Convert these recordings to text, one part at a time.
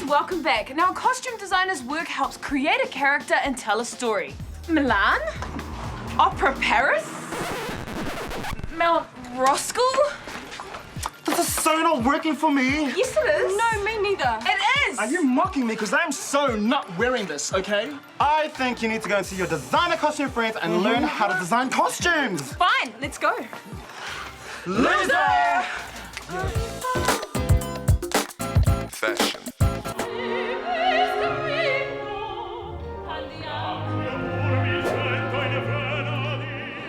welcome back. Now, a costume designer's work helps create a character and tell a story. Milan? Opera Paris? Mount Roskill? This is so not working for me. Yes, it is. No, me neither. It is. Are you mocking me? Because I'm so not wearing this, okay? I think you need to go and see your designer costume friends and learn how to design costumes. Fine, let's go. Loser! Fashion.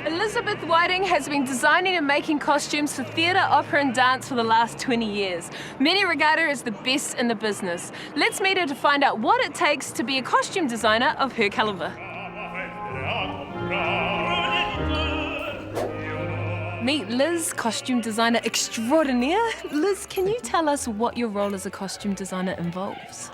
Elizabeth Whiting has been designing and making costumes for theatre, opera and dance for the last 20 years. Many regard her as the best in the business. Let's meet her to find out what it takes to be a costume designer of her calibre. Meet Liz, costume designer extraordinaire. Liz, can you tell us what your role as a costume designer involves?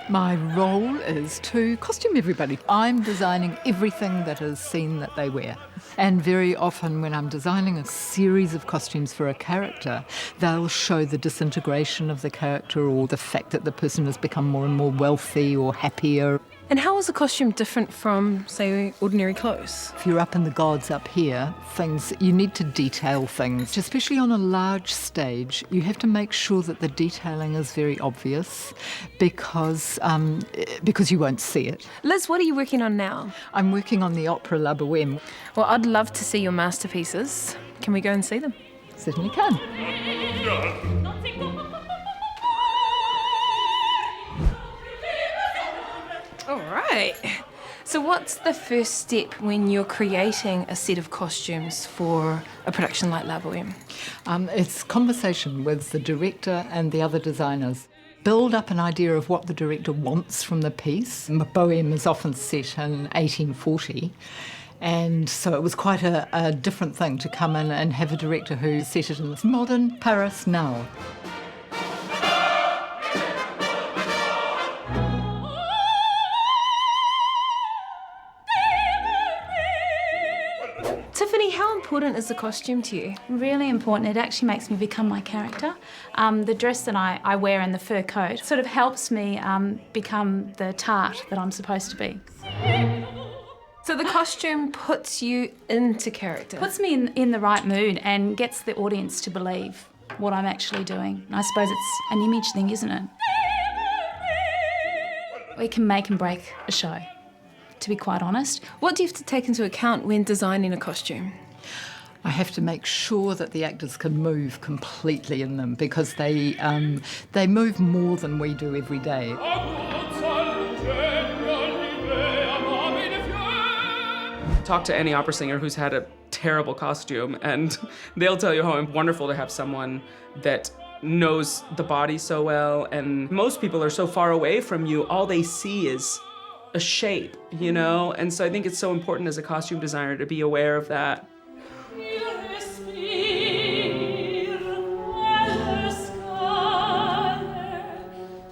My role is to costume everybody. I'm designing everything that is seen that they wear. And very often when I'm designing a series of costumes for a character, they'll show the disintegration of the character or the fact that the person has become more and more wealthy or happier. And how is a costume different from, say, ordinary clothes? If you're up in the gods up here, you need to detail things. Especially on a large stage, you have to make sure that the detailing is very obvious because you won't see it. Liz, what are you working on now? I'm working on the opera La Boheme. Well, I'd love to see your masterpieces. Can we go and see them? Certainly can. All right. So what's the first step when you're creating a set of costumes for a production like La Boheme? It's conversation with the director and the other designers. Build up an idea of what the director wants from the piece. Boheme is often set in 1840. And so it was quite a different thing to come in and have a director who set it in this modern Paris now. Tiffany, how important is the costume to you? Really important. It actually makes me become my character. The dress that I wear and the fur coat sort of helps me become the tart that I'm supposed to be. So the costume puts you into character? Puts me in the right mood and gets the audience to believe what I'm actually doing. And I suppose it's an image thing, isn't it? We can make and break a show, to be quite honest. What do you have to take into account when designing a costume? I have to make sure that the actors can move completely in them because they move more than we do every day. Talk to any opera singer who's had a terrible costume and they'll tell you how wonderful to have someone that knows the body so well, and most people are so far away from you, all they see is a shape, you know? And so I think it's so important as a costume designer to be aware of that.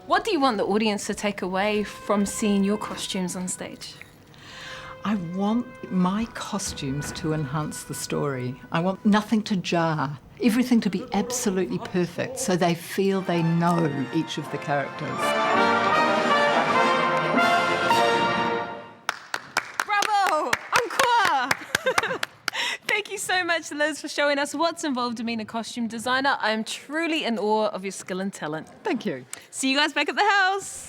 What do you want the audience to take away from seeing your costumes on stage? I want my costumes to enhance the story. I want nothing to jar, everything to be absolutely perfect so they feel they know each of the characters. Bravo! Encore! Thank you so much, Liz, for showing us what's involved in being a costume designer. I am truly in awe of your skill and talent. Thank you. See you guys back at the house.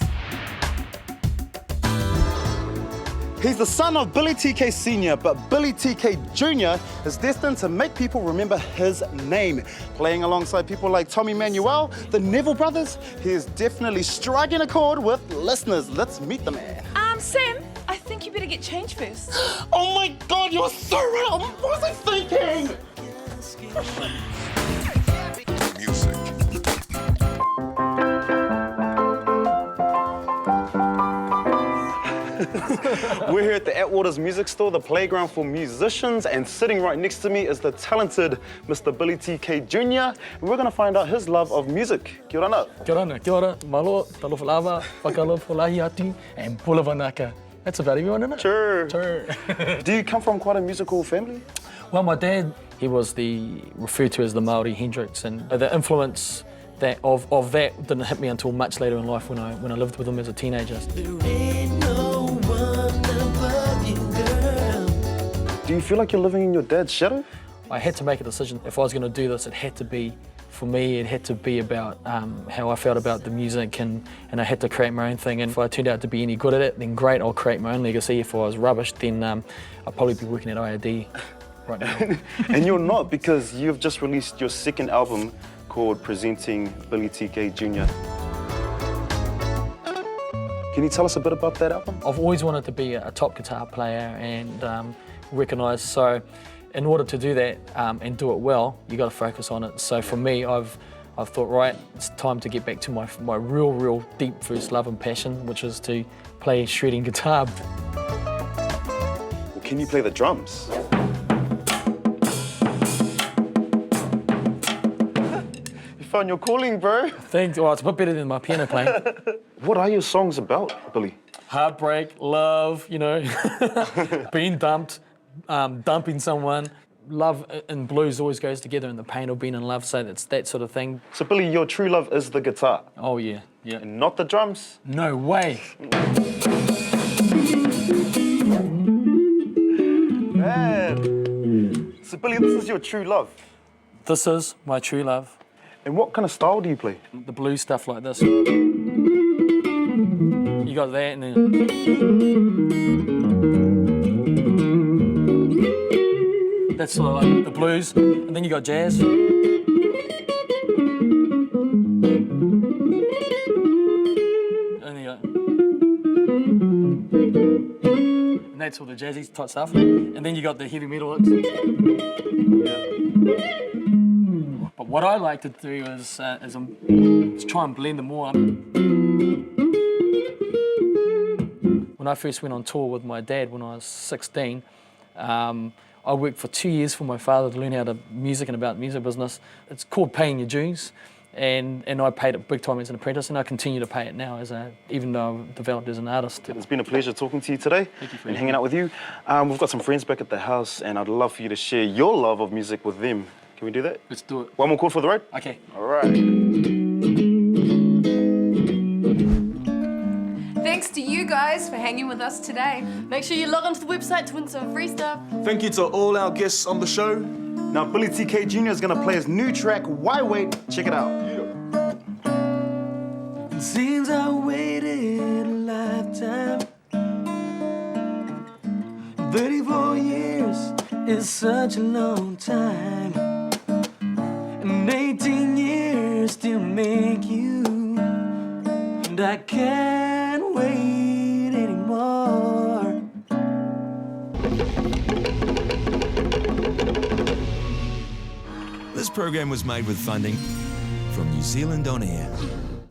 He's the son of Billy TK Sr., but Billy TK Jr. is destined to make people remember his name. Playing alongside people like Tommy Manuel, the Neville brothers, he is definitely striking a chord with listeners. Let's meet the man. Sam, I think you better get changed first. Oh my God, you're so right. What was I thinking? Music. We're here at the Atwater's Music Store, the playground for musicians, and sitting right next to me is the talented Mr. Billy TK Jr. And we're going to find out his love of music. Kia ora. Kia ora, malo, talofalava, pakalofalahi ati, and pulavanaka. That's about everyone, isn't it? Sure. Sure. Do you come from quite a musical family? Well, my dad, he was referred to as the Maori Hendrix, and the influence that didn't hit me until much later in life when I lived with him as a teenager. Do you feel like you're living in your dad's shadow? I had to make a decision. If I was going to do this, it had to be, for me, it had to be about how I felt about the music, and I had to create my own thing. And if I turned out to be any good at it, then great, I'll create my own legacy. If I was rubbish, then I'll probably be working at IRD right now. And you're not, because you've just released your second album called Presenting Billy TK Jnr. Can you tell us a bit about that album? I've always wanted to be a top guitar player and recognised, so in order to do that and do it well, you got to focus on it. So for me, I've thought, right, it's time to get back to my real deep first love and passion, which is to play shredding guitar. Well, can you play the drums? You found your calling, bro. Thanks. Well, it's a bit better than my piano playing. What are your songs about, Billy? Heartbreak, love, you know, being dumped, dumping someone. Love and blues always goes together, and the pain of being in love, so it's that sort of thing. So, Billy, your true love is the guitar? Oh, yeah. And not the drums? No way. Man. So, Billy, this is your true love? This is my true love. And what kind of style do you play? The blues stuff like this. You got that, and then... That's sort of like the blues, and then you got jazz. And that's all the jazzy type stuff. And then you got the heavy metal. But what I like to do is try and blend them more. When I first went on tour with my dad when I was 16, I worked for 2 years for my father to learn how to music and about the music business. It's called paying your dues, and I paid it big time as an apprentice, and I continue to pay it now even though I've developed as an artist. It's been a pleasure talking to you today and hanging out with you. We've got some friends back at the house, and I'd love for you to share your love of music with them. Can we do that? Let's do it. One more call for the road? Okay. All right. Thanks to you guys for hanging with us today. Make sure you log onto the website to win some free stuff. Thank you to all our guests on the show. Now, Billy TK Jnr. is going to play his new track, Why Wait? Check it out. It seems I waited a lifetime. 34 years is such a long time. And 18 years to make you. And I can't wait anymore. This program was made with funding from New Zealand On Air.